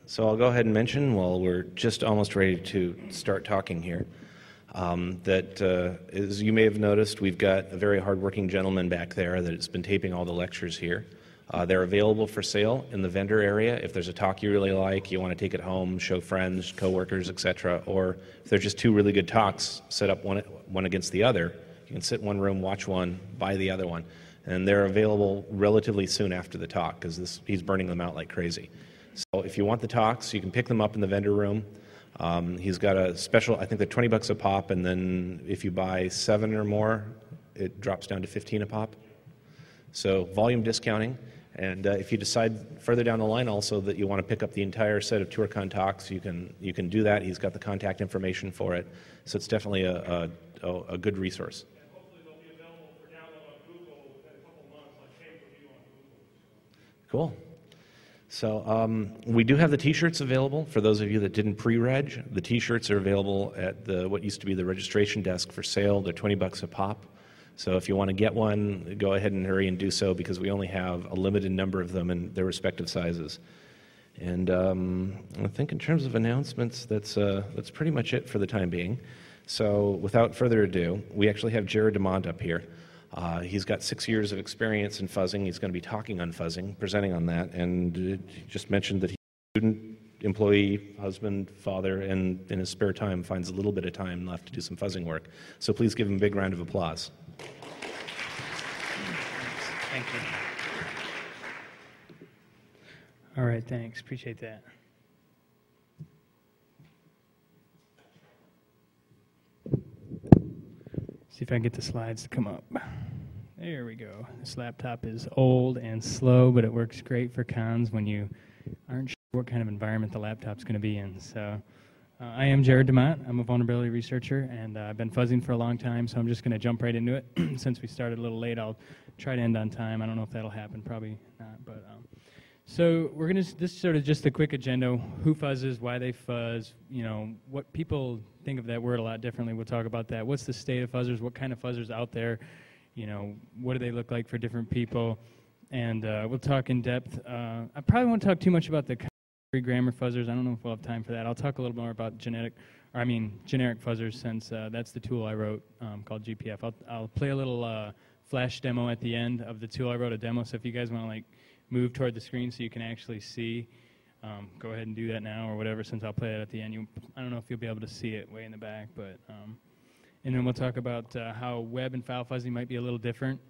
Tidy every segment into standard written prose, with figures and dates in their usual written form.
So I'll go ahead and mention, while we're just almost ready to start talking here, that as you may have noticed, we've got a very hardworking gentleman back there that has been taping all the lectures here. They're available for sale in the vendor area. If there's a talk you really like, you want to take it home, show friends, coworkers, etc., or if there's just two really good talks, set up one against the other. You can sit in one room, watch one, buy the other one, and they're available relatively soon after the talk because he's burning them out like crazy. So if you want the talks, you can pick them up in the vendor room. He's got a special, I think they're $20 a pop, and then if you buy 7 or more, it drops down to 15 a pop. So volume discounting. And if you decide further down the line also that you want to pick up the entire set of Toorcon talks, you can do that. He's got the contact information for it. So it's definitely a good resource. And hopefully they'll be available for download on Google in a couple months, like pay-per-view on Google. Cool. So we do have the T-shirts available for those of you that didn't pre-reg. The T-shirts are available at what used to be the registration desk for sale. They're $20 a pop. So if you want to get one, go ahead and hurry and do so because we only have a limited number of them in their respective sizes. And I think in terms of announcements, that's pretty much it for the time being. So without further ado, we actually have JaredDeMott up here. He's got 6 years of experience in fuzzing. He's going to be talking on fuzzing, presenting on that, and he just mentioned that he's a student, employee, husband, father, and in his spare time finds a little bit of time left to do some fuzzing work. So please give him a big round of applause. Thank you. All right, thanks. Appreciate that. See if I can get the slides to come up. There we go. This laptop is old and slow, but it works great for cons when you aren't sure what kind of environment the laptop's going to be in. So I am JaredDeMott. I'm a vulnerability researcher, and I've been fuzzing for a long time, so I'm just going to jump right into it. Since we started a little late, I'll try to end on time. I don't know if that'll happen. Probably not. But so we're going to, this is sort of just a quick agenda. Who fuzzes, why they fuzz, you know, what people think of that word a lot differently. We'll talk about that. What's the state of fuzzers? What kind of fuzzers out there? You know, what do they look like for different people? And we'll talk in depth. I probably won't talk too much about the grammar fuzzers. I don't know if we'll have time for that. I'll talk a little more about generic fuzzers since that's the tool I wrote called GPF. I'll play a little flash demo at the end of the tool. I wrote a demo, so if you guys want to like move toward the screen so you can actually see, go ahead and do that now or whatever, since I'll play it at the end. I don't know if you'll be able to see it way in the back, but and then we'll talk about how web and file fuzzing might be a little different,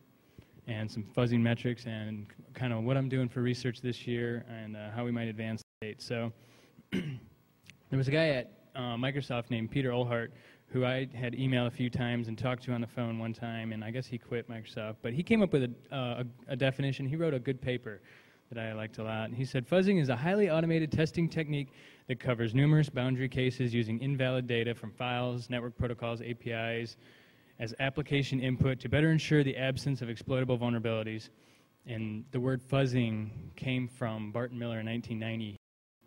and some fuzzing metrics, and kind of what I'm doing for research this year, and how we might advance the date. So there was a guy at Microsoft named Peter Olhart who I had emailed a few times and talked to on the phone one time, and I guess he quit Microsoft. But he came up with a definition. He wrote a good paper that I liked a lot. He said, fuzzing is a highly automated testing technique that covers numerous boundary cases using invalid data from files, network protocols, APIs, as application input to better ensure the absence of exploitable vulnerabilities. And the word fuzzing came from Barton Miller in 1990. He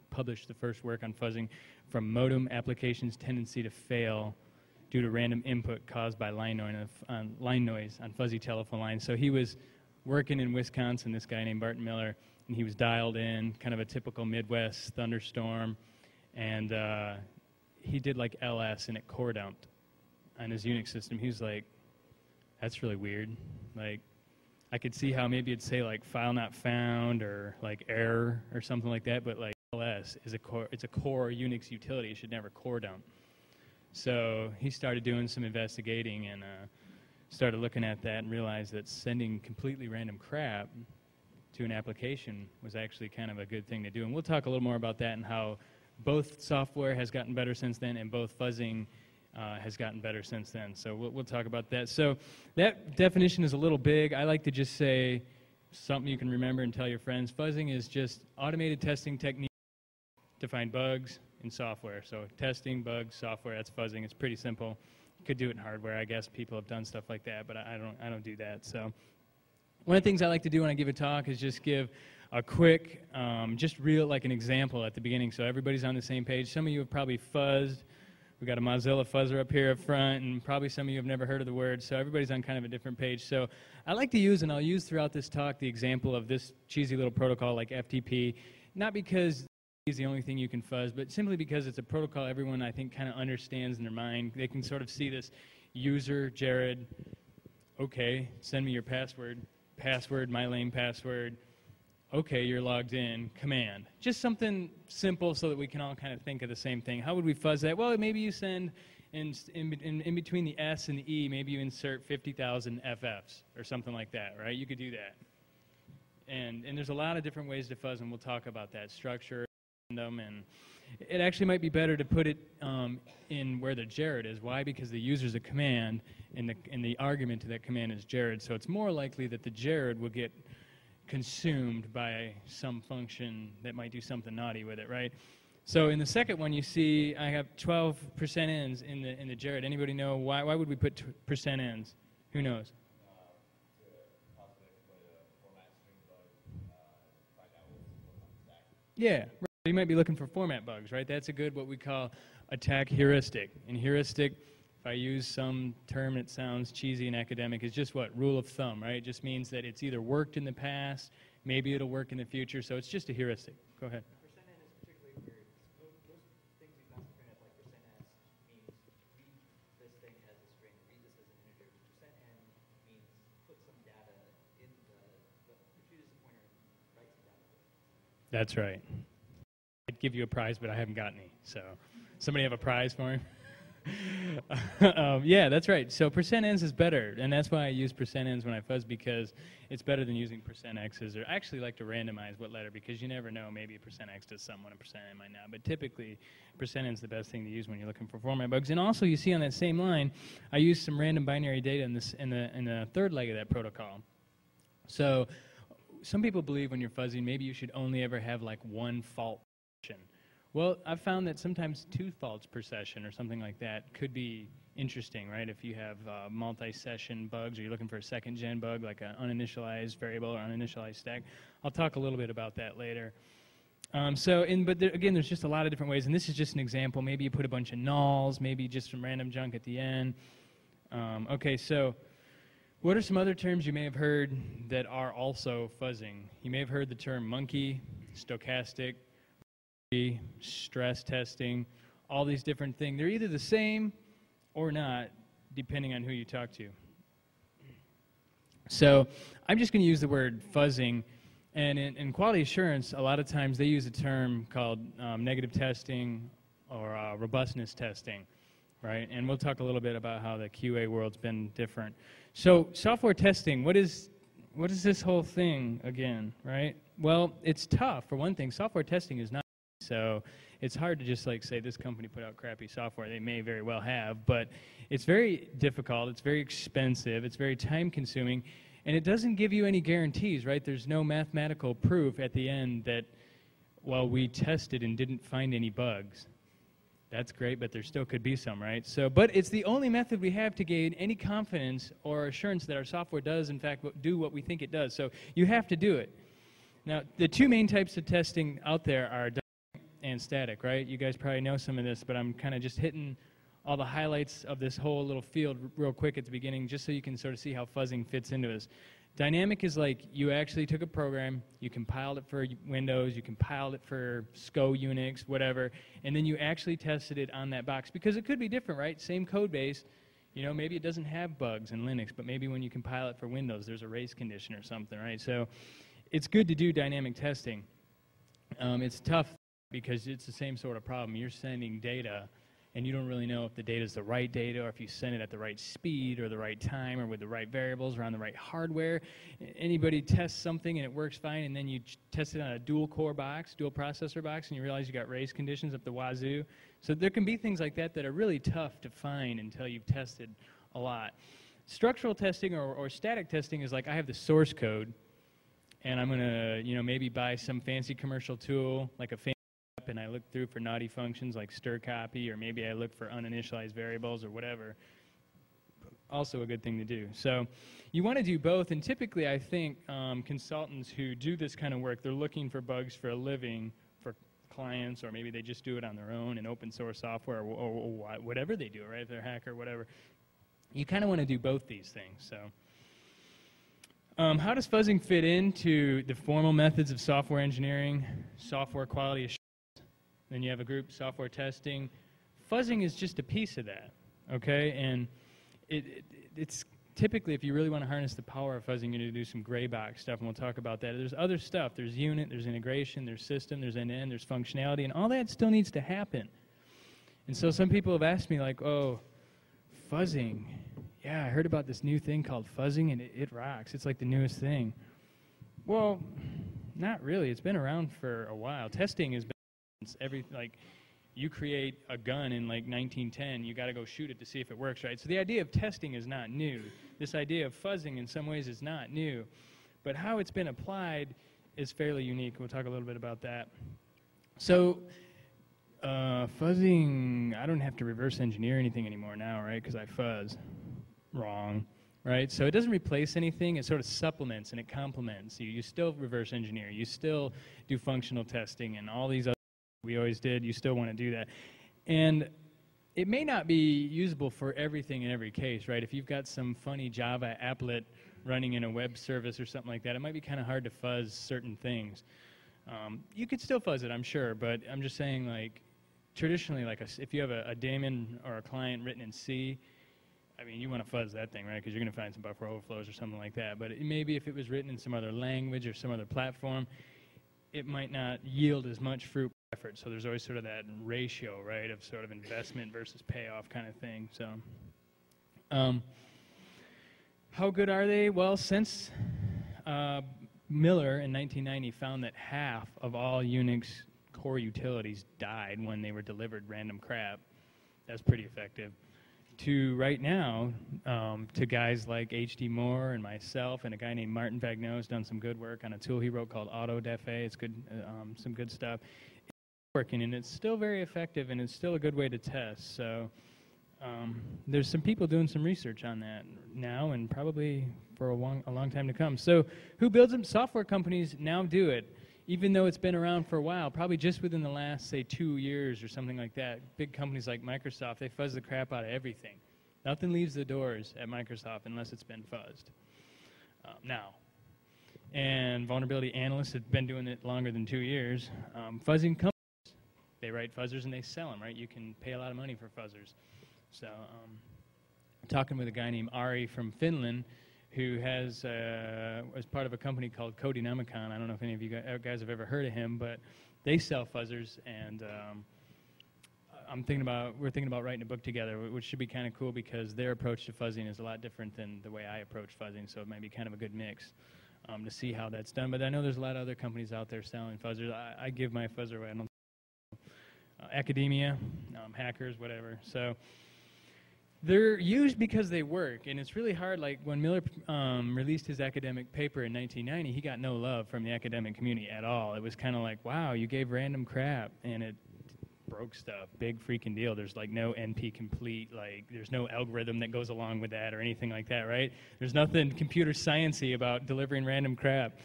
published the first work on fuzzing from modem applications' tendency to fail due to random input caused by line noise on fuzzy telephone lines. So he was working in Wisconsin, this guy named Barton Miller, and he was dialed in, kind of a typical Midwest thunderstorm, and he did like LS and it core dumped on his Unix system. He was like, that's really weird. Like, I could see how maybe it'd say like file not found or like error or something like that, but like LS is it's a core Unix utility. It should never core dump. So he started doing some investigating and started looking at that and realized that sending completely random crap to an application was actually kind of a good thing to do. And we'll talk a little more about that and how both software has gotten better since then and both fuzzing has gotten better since then. So we'll talk about that. So that definition is a little big. I like to just say something you can remember and tell your friends. Fuzzing is just automated testing technique to find bugs in software. So testing, bugs, software, that's fuzzing. It's pretty simple. You could do it in hardware. I guess people have done stuff like that, but I don't do that. So one of the things I like to do when I give a talk is just give a quick, just real, like an example at the beginning so everybody's on the same page. Some of you have probably fuzzed. We've got a Mozilla fuzzer up here up front, and probably some of you have never heard of the word, so everybody's on kind of a different page. So I like to use, and I'll use throughout this talk, the example of this cheesy little protocol like FTP, not because is the only thing you can fuzz, but simply because it's a protocol everyone, I think, kind of understands in their mind. They can sort of see this user, Jared, okay, send me your password, my lame password, okay, you're logged in, command. Just something simple so that we can all kind of think of the same thing. How would we fuzz that? Well, maybe you send in between the S and the E, maybe you insert 50,000 FFs or something like that, right? You could do that. And there's a lot of different ways to fuzz, and we'll talk about that structure, random, and it actually might be better to put it in where the Jared is. Why? Because the user's a command, and the argument to that command is Jared. So it's more likely that the Jared will get consumed by some function that might do something naughty with it, right? So in the second one, you see I have 12% ends in the Jared. Anybody know why? Why would we put percent ends? Who knows? Yeah, right. You might be looking for format bugs, right? That's a good, what we call attack heuristic. And heuristic, if I use some term that sounds cheesy and academic, is just what? Rule of thumb, right? It just means that it's either worked in the past, maybe it'll work in the future, so it's just a heuristic. Go ahead. Percent n is particularly weird. Most things you constantly print up, like percent s, means read this thing as a string, read this as an integer. Percent n means put some data in treat it as a pointer and write some data. That's right. I'd give you a prize, but I haven't got any. So, somebody have a prize for him? Yeah, that's right. So percent ends is better, and that's why I use percent ends when I fuzz, because it's better than using percent x's. Or I actually like to randomize what letter, because you never know. Maybe a percent x does something, a percent n might not. But typically, percent end's the best thing to use when you're looking for format bugs. And also, you see on that same line, I use some random binary data in the third leg of that protocol. So some people believe when you're fuzzing, maybe you should only ever have like one fault session. Well, I've found that sometimes 2 faults per session or something like that could be interesting, right? If you have multi-session bugs, or you're looking for a second-gen bug like an uninitialized variable or uninitialized stack. I'll talk a little bit about that later. Again, there's just a lot of different ways, and this is just an example. Maybe you put a bunch of nulls, maybe just some random junk at the end. Okay, so what are some other terms you may have heard that are also fuzzing? You may have heard the term monkey, stochastic, stress testing, all these different things. They're either the same or not, depending on who you talk to. So I'm just going to use the word fuzzing. And in quality assurance, a lot of times they use a term called negative testing or robustness testing, right? And we'll talk a little bit about how the QA world's been different. So software testing, what is this whole thing again, right? Well, it's tough. For one thing, software testing is not. So it's hard to just like say this company put out crappy software. They may very well have, but it's very difficult. It's very expensive. It's very time consuming, and it doesn't give you any guarantees, right? There's no mathematical proof at the end that, well, we tested and didn't find any bugs. That's great, but there still could be some, right? So, but it's the only method we have to gain any confidence or assurance that our software does, in fact, do what we think it does. So you have to do it. Now, the 2 main types of testing out there are and static, right? You guys probably know some of this, but I'm kind of just hitting all the highlights of this whole little field real quick at the beginning, just so you can sort of see how fuzzing fits into this. Dynamic is like you actually took a program, you compiled it for Windows, you compiled it for SCO, Unix, whatever, and then you actually tested it on that box, because it could be different, right? Same code base, you know, maybe it doesn't have bugs in Linux, but maybe when you compile it for Windows, there's a race condition or something, right? So it's good to do dynamic testing. It's tough, because it's the same sort of problem. You're sending data, and you don't really know if the data is the right data, or if you send it at the right speed, or the right time, or with the right variables, or on the right hardware. Anybody tests something and it works fine, and then you test it on a dual-core box, dual processor box, and you realize you got race conditions up the wazoo. So there can be things like that that are really tough to find until you've tested a lot. Structural testing or static testing is like I have the source code, and I'm going to, you know, maybe buy some fancy commercial tool, like a and I look through for naughty functions like stir copy, or maybe I look for uninitialized variables or whatever. Also a good thing to do. So you want to do both, and typically I think consultants who do this kind of work, they're looking for bugs for a living for clients, or maybe they just do it on their own in open source software, or whatever they do, right? If they're a hacker or whatever. You kind of want to do both these things. So how does fuzzing fit into the formal methods of software engineering, software quality assurance? Then you have a group, software testing. Fuzzing is just a piece of that, okay? And it's typically, if you really want to harness the power of fuzzing, you're going to do some gray box stuff, and we'll talk about that. There's other stuff. There's unit, there's integration, there's system, there's end-to-end, there's functionality, and all that still needs to happen. And so some people have asked me, like, oh, fuzzing. Yeah, I heard about this new thing called fuzzing, and it rocks. It's like the newest thing. Well, not really. It's been around for a while. Testing has been like, you create a gun in like 1910, you got to go shoot it to see if it works right. So the idea of testing is not new. This idea of fuzzing in some ways is not new. But how it's been applied is fairly unique. We'll talk a little bit about that. So fuzzing, I don't have to reverse engineer anything anymore now, right? Because I fuzz. Wrong. Right? So it doesn't replace anything. It sort of supplements and it complements. You still reverse engineer. You still do functional testing and all these other we always did. You still want to do that. And it may not be usable for everything in every case, right? If you've got some funny Java applet running in a web service or something like that, it might be kind of hard to fuzz certain things. You could still fuzz it, I'm sure, but I'm just saying, like, traditionally, like if you have a daemon or a client written in C, I mean, you want to fuzz that thing, right? Because you're going to find some buffer overflows or something like that. But maybe if it was written in some other language or some other platform, it might not yield as much fruit effort. So there's always sort of that ratio, right, of sort of investment versus payoff kind of thing. So how good are they? Well, since Miller in 1990 found that half of all Unix core utilities died when they were delivered random crap, that's pretty effective. To right now, to guys like H.D. Moore and myself and a guy named Martin Vagneau has done some good work on a tool he wrote called AutoDefA. It's good, some good stuff. It's working, and it's still very effective, and it's still a good way to test. So there's some people doing some research on that now and probably for a long time to come. So who builds them? Software companies now do it. Even though it's been around for a while, probably just within the last, say, 2 years or something like that, big companies like Microsoft, they fuzz the crap out of everything. Nothing leaves the doors at Microsoft unless it's been fuzzed now. And vulnerability analysts have been doing it longer than 2 years. Fuzzing companies, they write fuzzers and they sell them, right? You can pay a lot of money for fuzzers. So talking with a guy named Ari from Finland, who was part of a company called Codenomicon. I don't know if any of you guys have ever heard of him, but they sell fuzzers, and we're thinking about writing a book together, which should be kind of cool because their approach to fuzzing is a lot different than the way I approach fuzzing, so it might be kind of a good mix to see how that's done. But I know there's a lot of other companies out there selling fuzzers. I give my fuzzer away. I don't academia, hackers, whatever. So they're used because they work, and it's really hard. Like when Miller released his academic paper in 1990, he got no love from the academic community at all. It was kind of like, wow, you gave random crap, and it broke stuff. Big freaking deal. There's like no NP complete, like there's no algorithm that goes along with that or anything like that, right? There's nothing computer science-y about delivering random crap.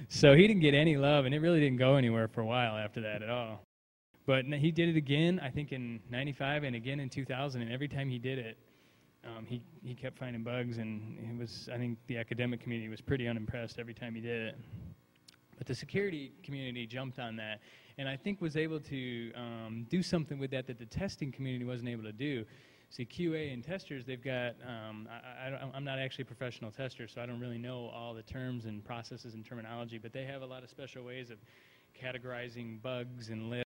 So he didn't get any love, and it really didn't go anywhere for a while after that at all. But he did it again, I think in 95 and again in 2000, and every time he did it, he kept finding bugs, and I think the academic community was pretty unimpressed every time he did it. But the security community jumped on that, and I think was able to do something with that the testing community wasn't able to do. See, QA and testers, they've got, I'm not actually a professional tester, so I don't really know all the terms and processes and terminology, but they have a lot of special ways of categorizing bugs and lists